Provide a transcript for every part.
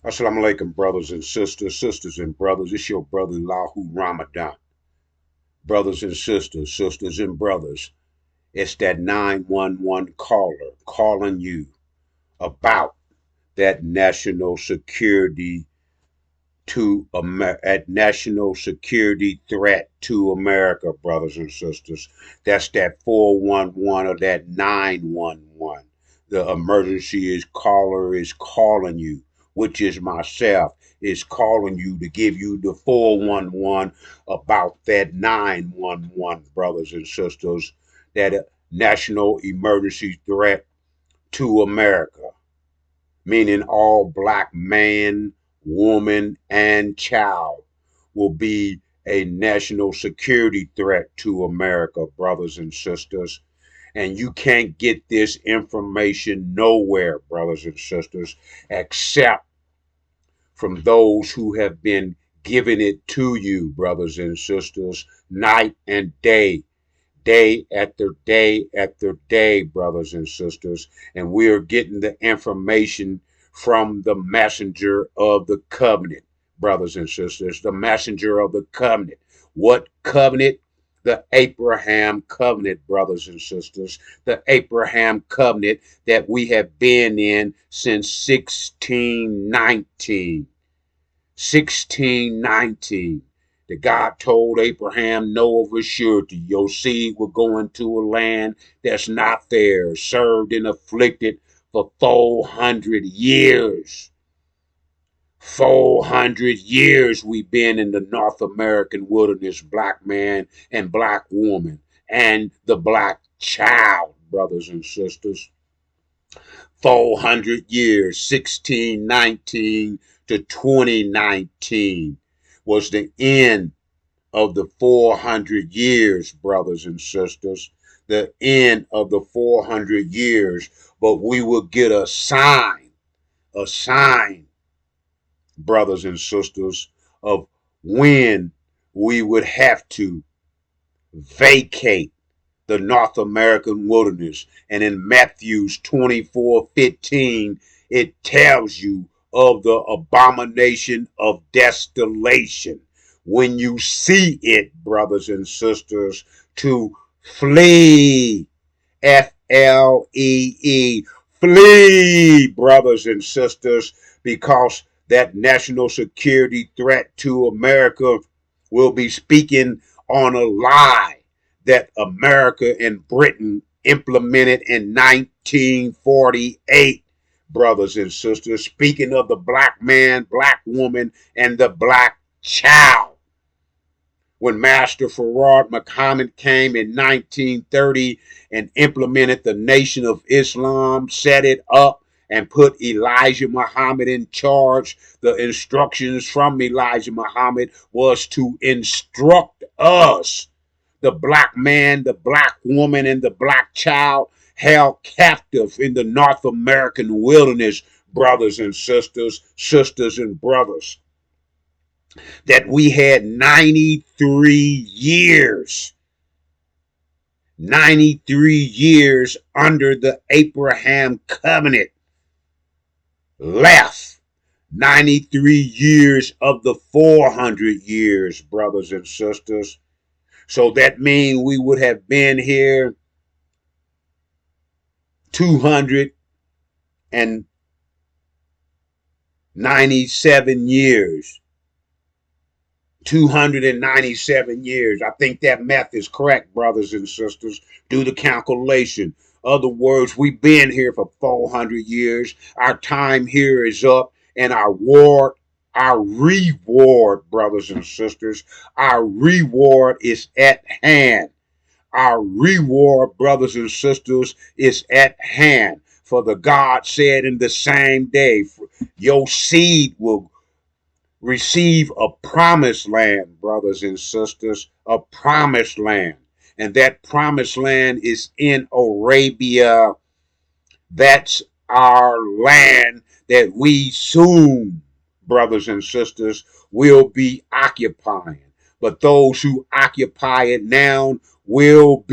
Assalamu alaikum, brothers and sisters, sisters and brothers. It's your brother Lahu Ramadan. Brothers and sisters, sisters and brothers. It's that 911 caller calling you about that national security at national security threat to America, brothers and sisters. That's that 411 or that 911. The emergency is caller is calling you, which is myself, is calling you to give you the 411 about that 911, brothers and sisters, that national emergency threat to America, meaning all black man, woman, and child will be a national security threat to America, brothers and sisters. And you can't get this information nowhere, brothers and sisters, except from those who have been giving it to you, brothers and sisters, night and day after day, brothers and sisters. And we are getting the information from the messenger of the covenant, brothers and sisters, the messenger of the covenant. What covenant? The Abraham covenant, brothers and sisters, the Abraham covenant that we have been in since 1619. 1619. That God told Abraham, know of a surety, your seed will go into a land that's not theirs, served and afflicted for 400 years. 400 years we've been in the North American wilderness, black man and black woman, and the black child, brothers and sisters. 400 years, 1619 to 2019 was the end of the 400 years, brothers and sisters. The end of the 400 years, but we will get a sign, brothers and sisters, of when we would have to vacate the North American wilderness. And in Matthews 24:15, it tells you of the abomination of desolation. When you see it, brothers and sisters, to flee. FLEE. Flee, brothers and sisters, because that national security threat to America will be speaking on a lie that America and Britain implemented in 1948, brothers and sisters. Speaking of the black man, black woman, and the black child. When Master Farad Muhammad came in 1930 and implemented the Nation of Islam, set it up, and put Elijah Muhammad in charge, the instructions from Elijah Muhammad was to instruct us, the black man, the black woman, and the black child held captive in the North American wilderness, brothers and sisters, sisters and brothers, that we had 93 years. 93 years under the Abraham covenant left. 93 years of the 400 years, brothers and sisters. So that means we would have been here 297 years. 297 years. I think that math is correct, brothers and sisters. Do the calculation. Other words, we've been here for 400 years. Our time here is up, and our reward, brothers and sisters, our reward is at hand. Our reward, brothers and sisters, is at hand. For the God said in the same day, your seed will receive a promised land, brothers and sisters, a promised land. And that promised land is in Arabia. That's our land that we soon, brothers and sisters, will be occupying. But those who occupy it now will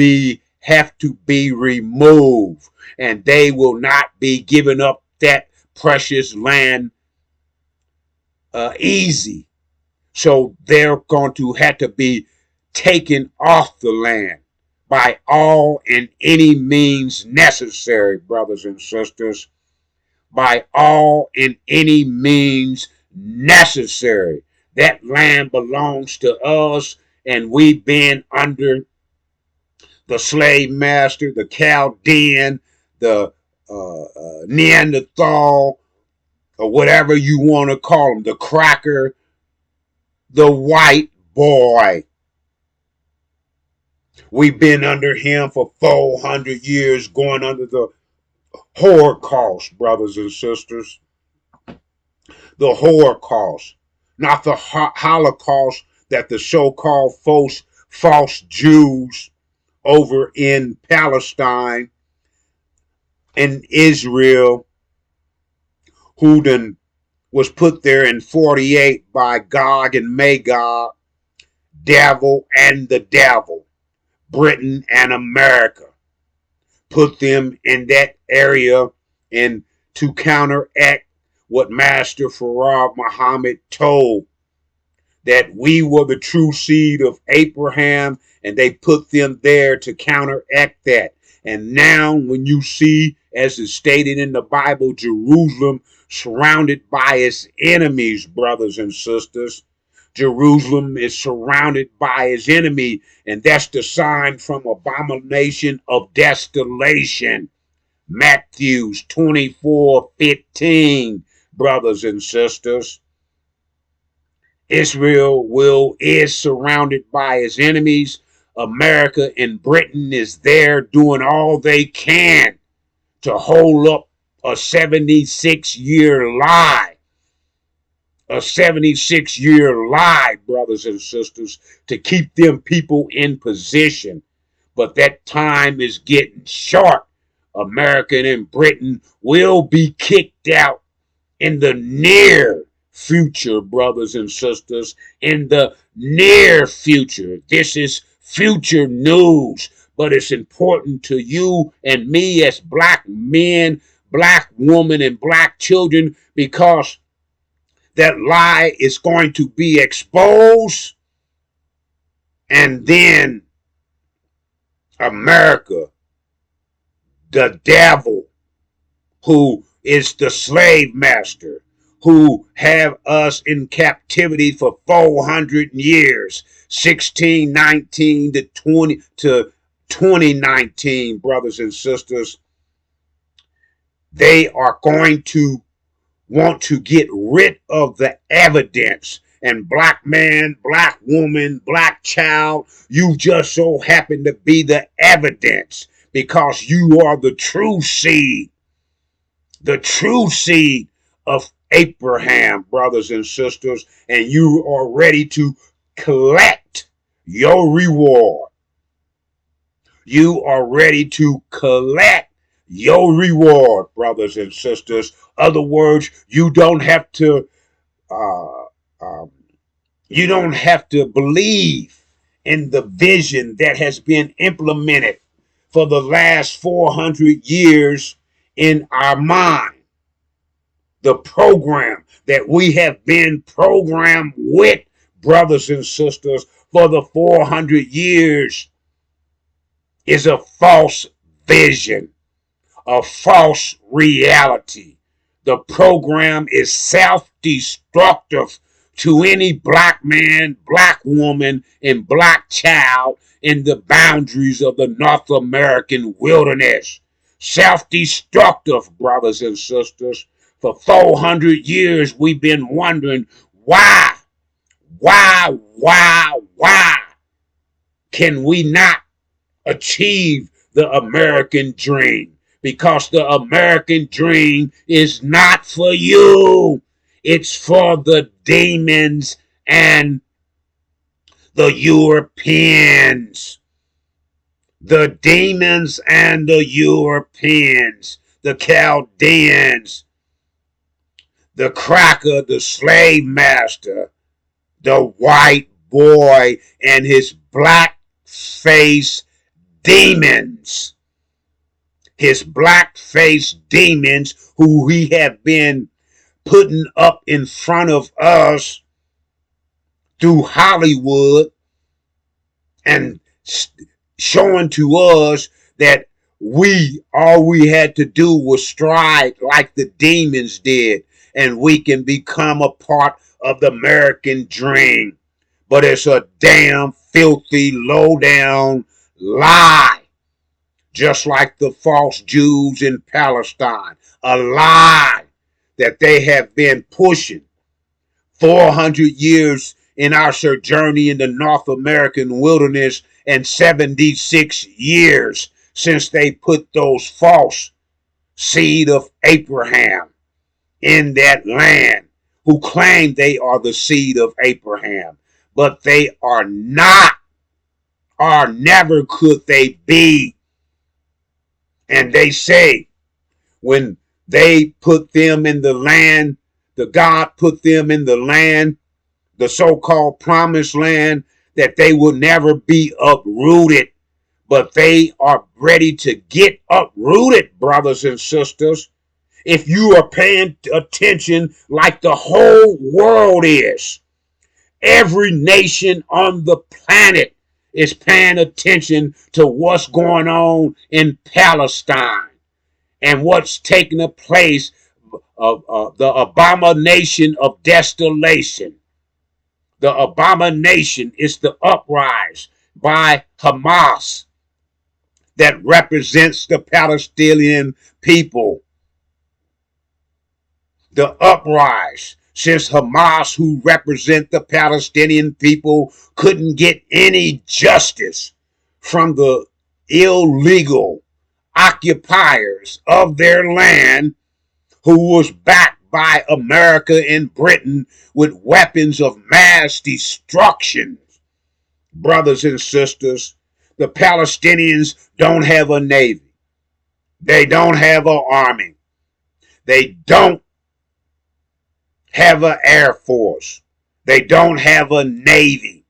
have to be removed, and they will not be giving up that precious land easy. So they're going to have to be taken off the land by all and any means necessary, brothers and sisters. By all and any means necessary. That land belongs to us, and we've been under the slave master, the Chaldean, the Neanderthal, or whatever you want to call him, the cracker, the white boy. We've been under him for 400 years, going under the Holocaust, brothers and sisters. The Holocaust, not the Holocaust that the so-called false Jews over in Palestine and Israel, who then was put there in 48 by Gog and Magog, devil and the devil, Britain and America, put them in that area and to counteract what Master Farad Muhammad told, that we were the true seed of Abraham, and they put them there to counteract that. And now when you see, as is stated in the Bible, Jerusalem surrounded by its enemies, brothers and sisters, Jerusalem is surrounded by his enemy, and that's the sign from abomination of desolation. Matthew 24:15, brothers and sisters. Israel is surrounded by his enemies. America and Britain is there doing all they can to hold up a 76-year lie. A 76-year lie, brothers and sisters, to keep them people in position. But that time is getting short. America and Britain will be kicked out in the near future, brothers and sisters. In the near future. This is future news, but it's important to you and me as black men, black women, and black children, because that lie is going to be exposed, and then America, the devil, who is the slave master, who have us in captivity for 400 years, 1619 to 2019, brothers and sisters. They are going to want to get rid of the evidence. And black man, black woman, black child, you just so happen to be the evidence, because you are the true seed of Abraham, brothers and sisters, and you are ready to collect your reward. You are ready to collect your reward, brothers and sisters. Other words, you don't have to believe in the vision that has been implemented for the last 400 years in our mind. The program that we have been programmed with, brothers and sisters, for the 400 years is a false vision, a false reality. The program is self-destructive to any black man, black woman, and black child in the boundaries of the North American wilderness. Self-destructive, brothers and sisters. For 400 years, we've been wondering why can we not achieve the American dream? Because the American dream is not for you. It's for the demons and the Europeans. The demons and the Europeans, the Chaldeans, the cracker, the slave master, the white boy, and his black face demons. His black face demons, who we have been putting up in front of us through Hollywood and showing to us that all we had to do was strive like the demons did, and we can become a part of the American dream. But it's a damn filthy, low down lie, just like the false Jews in Palestine. A lie that they have been pushing 400 years in our sojourning in the North American wilderness, and 76 years since they put those false seed of Abraham in that land, who claim they are the seed of Abraham, but they are not, or never could they be. And they say when they put them in the land, the God put them in the land, the so-called promised land, that they will never be uprooted. But they are ready to get uprooted, brothers and sisters. If you are paying attention like the whole world is, every nation on the planet is paying attention to what's going on in Palestine and what's taking place of the abomination of desolation. The abomination is the uprising by Hamas that represents the Palestinian people. The uprising, since Hamas, who represent the Palestinian people, couldn't get any justice from the illegal occupiers of their land, who was backed by America and Britain with weapons of mass destruction. Brothers and sisters, the Palestinians don't have a navy. They don't have an army. They don't have an air force. They don't have a navy.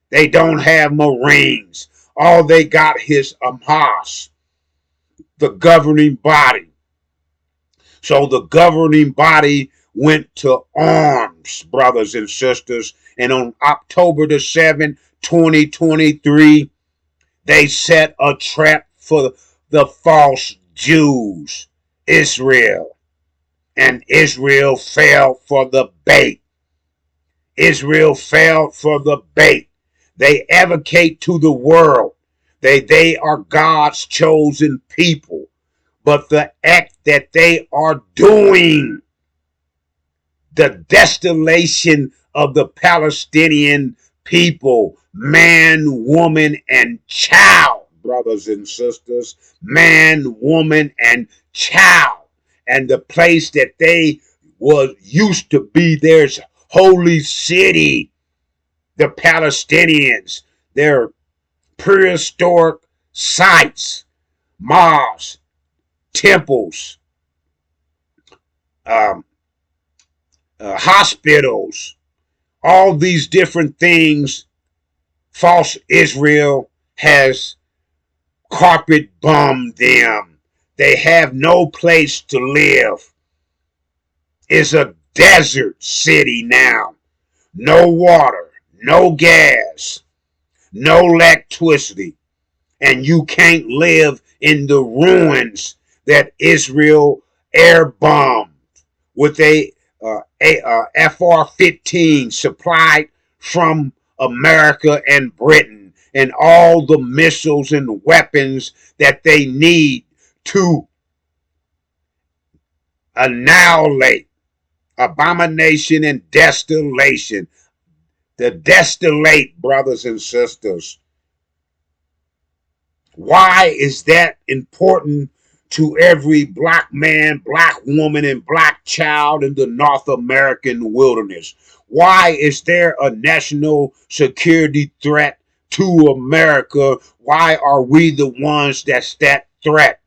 They don't have marines. All they got is Hamas, the governing body. So the governing body went to arms, brothers and sisters. And on October the 7th, 2023, they set a trap for the false Jews, Israel. And Israel fell for the bait. Israel fell for the bait. They advocate to the world. They are God's chosen people. But the act that they are doing, the desolation of the Palestinian people, man, woman, and child, brothers and sisters, man, woman, and child, and the place that they was used to be their holy city, the Palestinians, their prehistoric sites, mosques, temples, hospitals, all these different things. False Israel has carpet bombed them. They have no place to live. It's a desert city now. No water, no gas, no electricity. And you can't live in the ruins that Israel air bombed with a FR-15 supplied from America and Britain, and all the missiles and weapons that they need to annihilate abomination and desolation. The desolate, brothers and sisters. Why is that important to every black man, black woman, and black child in the North American wilderness? Why is there a national security threat to America? Why are we the ones that's that threat?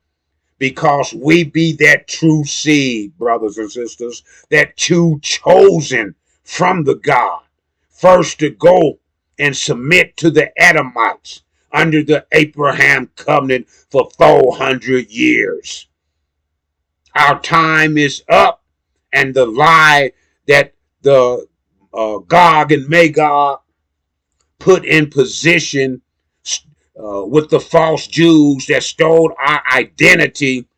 Because we be that true seed, brothers and sisters, that true chosen from the God, first to go and submit to the Edomites under the Abraham covenant for 400 years. Our time is up, and the lie that the Gog and Magog put in position with the false Jews that stole our identity,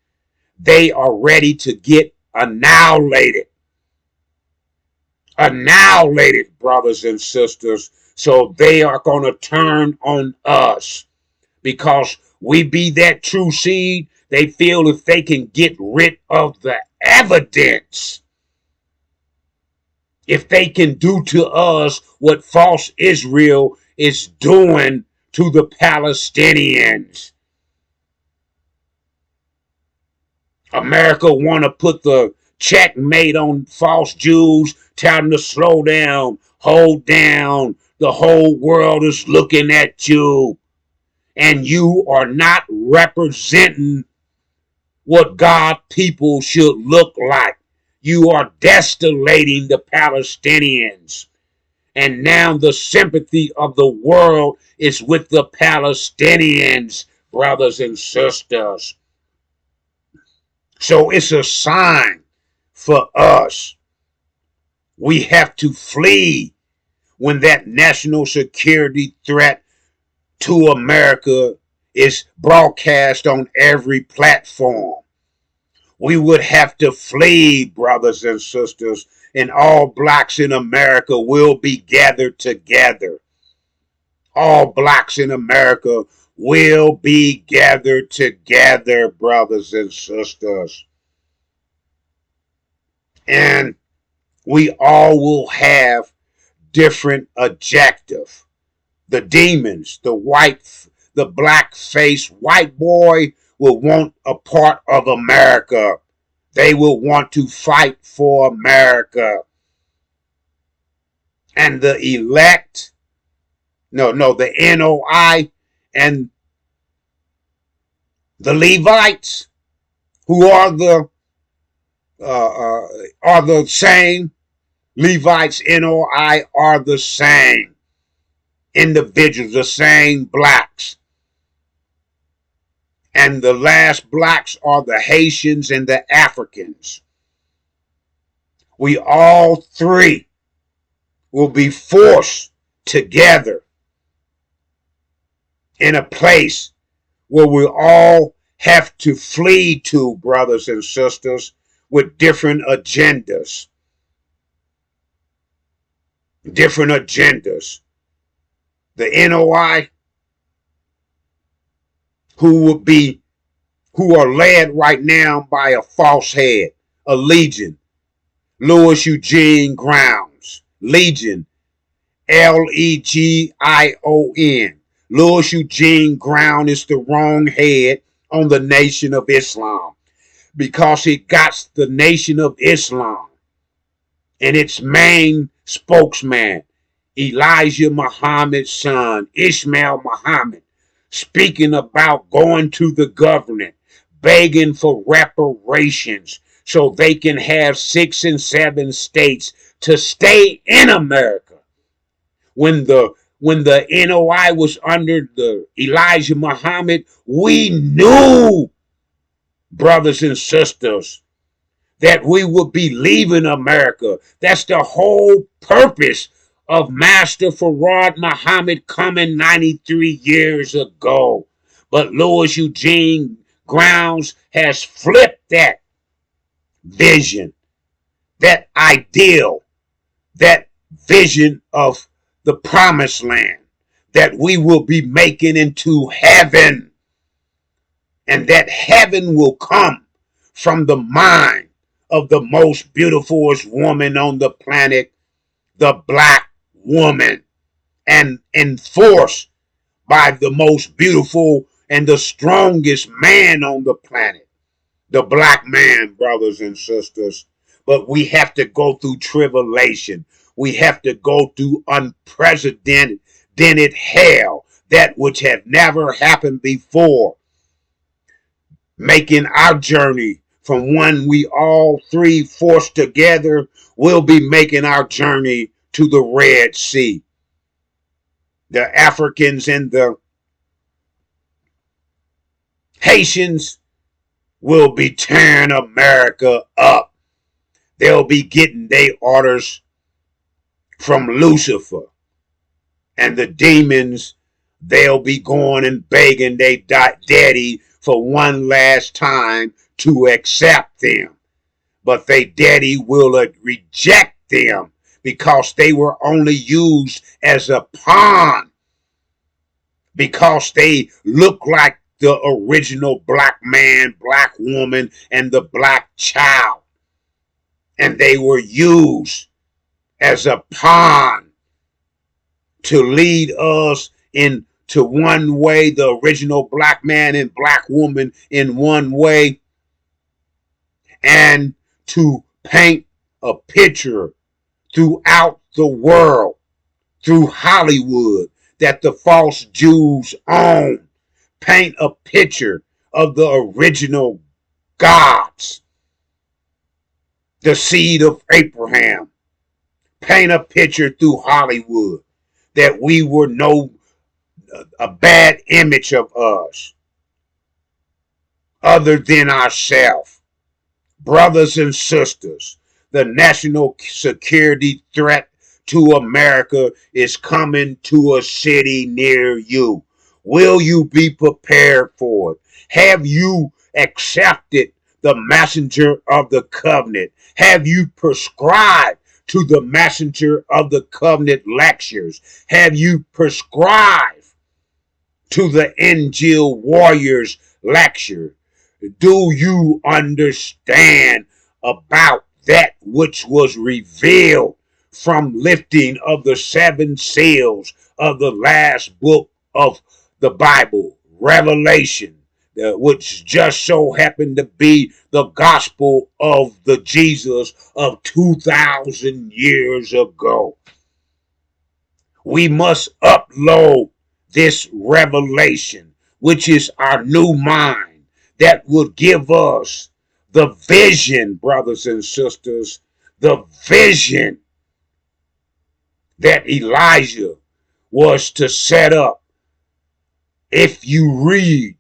they are ready to get annihilated. Annihilated, brothers and sisters. So they are going to turn on us because we be that true seed. They feel if they can get rid of the evidence, if they can do to us what false Israel is doing to the Palestinians. America want to put the checkmate on false Jews, tell them to slow down, hold down. The whole world is looking at you, and you are not representing what God people should look like. You are desolating the Palestinians. And now the sympathy of the world is with the Palestinians, brothers and sisters. So it's a sign for us. We have to flee when that national security threat to America is broadcast on every platform. We would have to flee, brothers and sisters, and all blacks in America will be gathered together. All blacks in America will be gathered together, brothers and sisters. And we all will have different objective. The demons, the black-faced white boy will want a part of America. They will want to fight for America. And the elect, the NOI and the Levites, who are the same. Levites, NOI are the same individuals, the same blacks. And the last blacks are the Haitians and the Africans. We all three will be forced together in a place where we all have to flee to, brothers and sisters, with different agendas. Different agendas. The NOI, who are led right now by a false head, a legion, Louis Eugene Grounds, Legion, Legion. Louis Eugene Ground is the wrong head on the Nation of Islam because it got the Nation of Islam and its main spokesman, Elijah Muhammad's son, Ishmael Muhammad, speaking about going to the government, begging for reparations so they can have 6 and 7 states to stay in America. When the NOI was under the Elijah Muhammad, we knew, brothers and sisters, that we would be leaving America. That's the whole purpose of Master Farad Muhammad coming 93 years ago. But Louis Eugene Grounds has flipped that vision, that ideal, that vision of the promised land that we will be making into heaven. And that heaven will come from the mind of the most beautiful woman on the planet, the black woman, and enforced by the most beautiful and the strongest man on the planet, the black man, brothers and sisters. But we have to go through tribulation. We have to go through unprecedented hell, that which had never happened before, making our journey from when we all three forced together. We'll be making our journey to the Red Sea. The Africans and the Haitians will be tearing America up. They'll be getting their orders from Lucifer. And the demons, they'll be going and begging their daddy for one last time to accept them. But their daddy will reject them because they were only used as a pawn, because they look like the original black man, black woman, and the black child. And they were used as a pawn to lead us into one way, the original black man and black woman in one way, and to paint a picture throughout the world, through Hollywood, that the false Jews own. Paint a picture of the original gods, the seed of Abraham. Paint a picture through Hollywood that we were a bad image of us other than ourselves. Brothers and sisters, the national security threat to America is coming to a city near you. Will you be prepared for it? Have you accepted the messenger of the covenant? Have you prescribed to the messenger of the covenant lectures? Have you prescribed to the Injil warriors lecture? Do you understand about that which was revealed from lifting of the 7 seals of the last book of the Bible, Revelation, which just so happened to be the gospel of the Jesus of 2,000 years ago? We must upload this revelation, which is our new mind, that will give us the vision, brothers and sisters, the vision that Elijah was to set up. If you read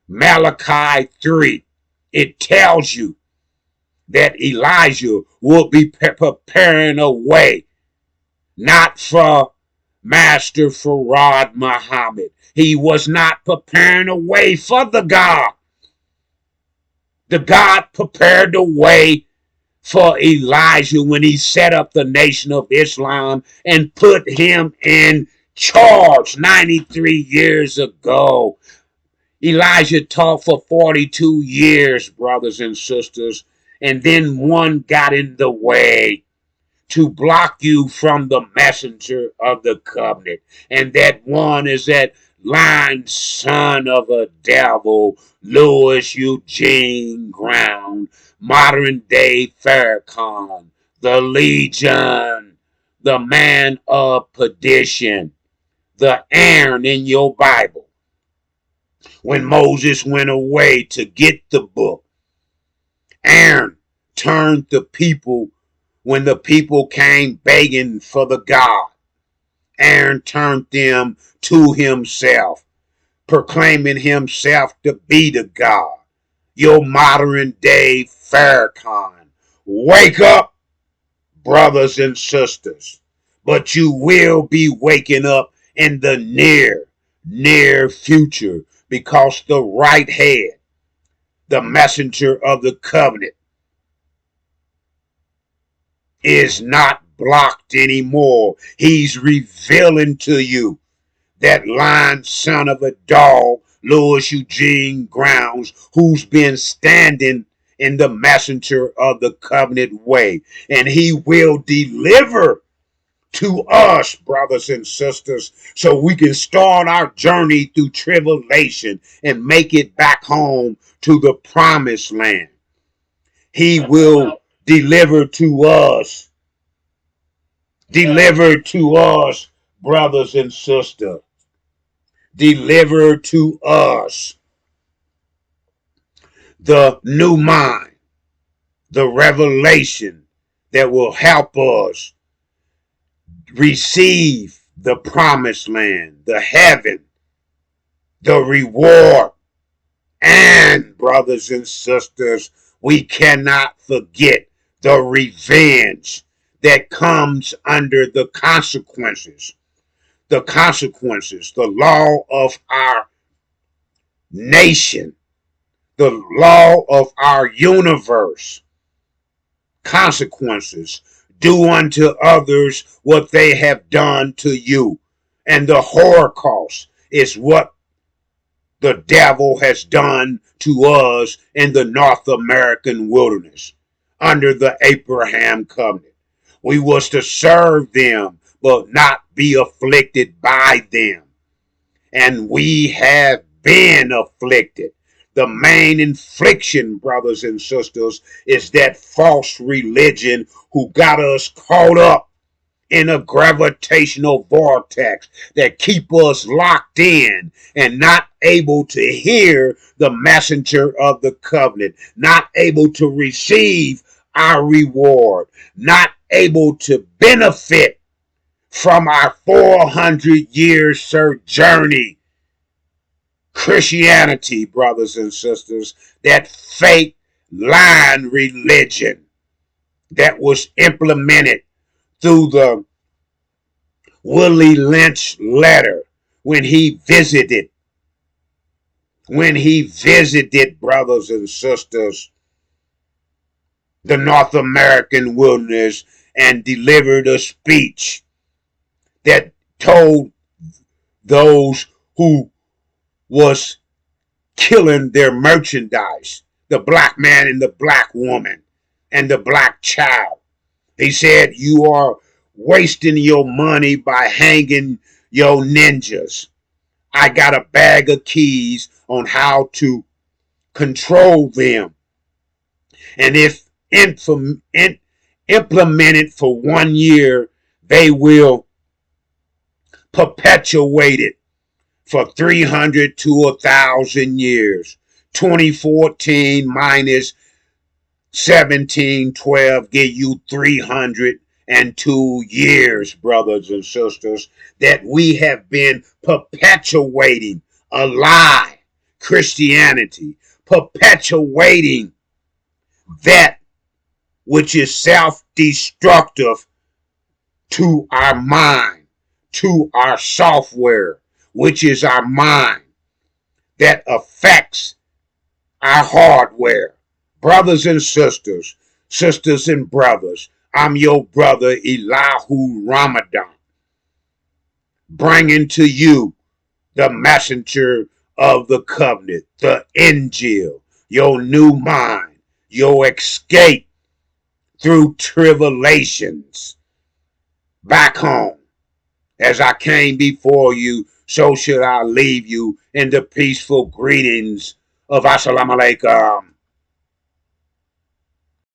Malachi 3, it tells you that Elijah will be preparing a way, not for Master Farad Muhammad. He was not preparing a way for the God. The God prepared the way for Elijah when he set up the Nation of Islam and put him in charge 93 years ago. Elijah taught for 42 years, brothers and sisters, and then one got in the way to block you from the messenger of the covenant. And that one is that lying son of a devil, Louis Eugene Ground, modern day Farrakhan, the Legion, the man of perdition, the Aaron in your Bible. When Moses went away to get the book, Aaron turned the people when the people came begging for the God. Aaron turned them to himself, proclaiming himself to be the God. Your modern day Farrakhan. Wake up, brothers and sisters. But you will be waking up in the near future, because the right head, the messenger of the covenant, is not blocked anymore. He's revealing to you that lying son of a dog, Louis Eugene Grounds, who's been standing in the messenger of the covenant way. And he will deliver to us, brothers and sisters, so we can start our journey through tribulation and make it back home to the promised land. He will deliver to us, brothers and sisters. Deliver to us the new mind, the revelation that will help us receive the promised land, the heaven, the reward. And brothers and sisters, we cannot forget the revenge that comes under the consequences. The consequences, the law of our nation, the law of our universe. Consequences. Do unto others what they have done to you. And the Holocaust is what the devil has done to us in the North American wilderness under the Abraham covenant. We was to serve them, but not be afflicted by them. And we have been afflicted. The main infliction, brothers and sisters, is that false religion who got us caught up in a gravitational vortex that keep us locked in and not able to hear the messenger of the covenant, not able to receive our reward, not able to benefit from our 400 years journey. Christianity, brothers and sisters, that fake line religion that was implemented through the Willie Lynch letter when he visited, brothers and sisters, the North American wilderness and delivered a speech that told those who was killing their merchandise, the black man and the black woman and the black child. He said, you are wasting your money by hanging your ninjas. I got a bag of keys on how to control them. And if implemented for 1 year, they will perpetuate it for 300 to 1,000 years. 2014 minus 1712 give you 302 years, brothers and sisters, that we have been perpetuating a lie, Christianity, perpetuating that which is self-destructive to our mind, to our software, which is our mind, that affects our hardware. Brothers and sisters, sisters and brothers, I'm your brother Elihu Ramadan, bringing to you the messenger of the covenant, the Injil, your new mind, your escape through tribulations. Back home, as I came before you, so should I leave you in the peaceful greetings of Assalamu alaikum.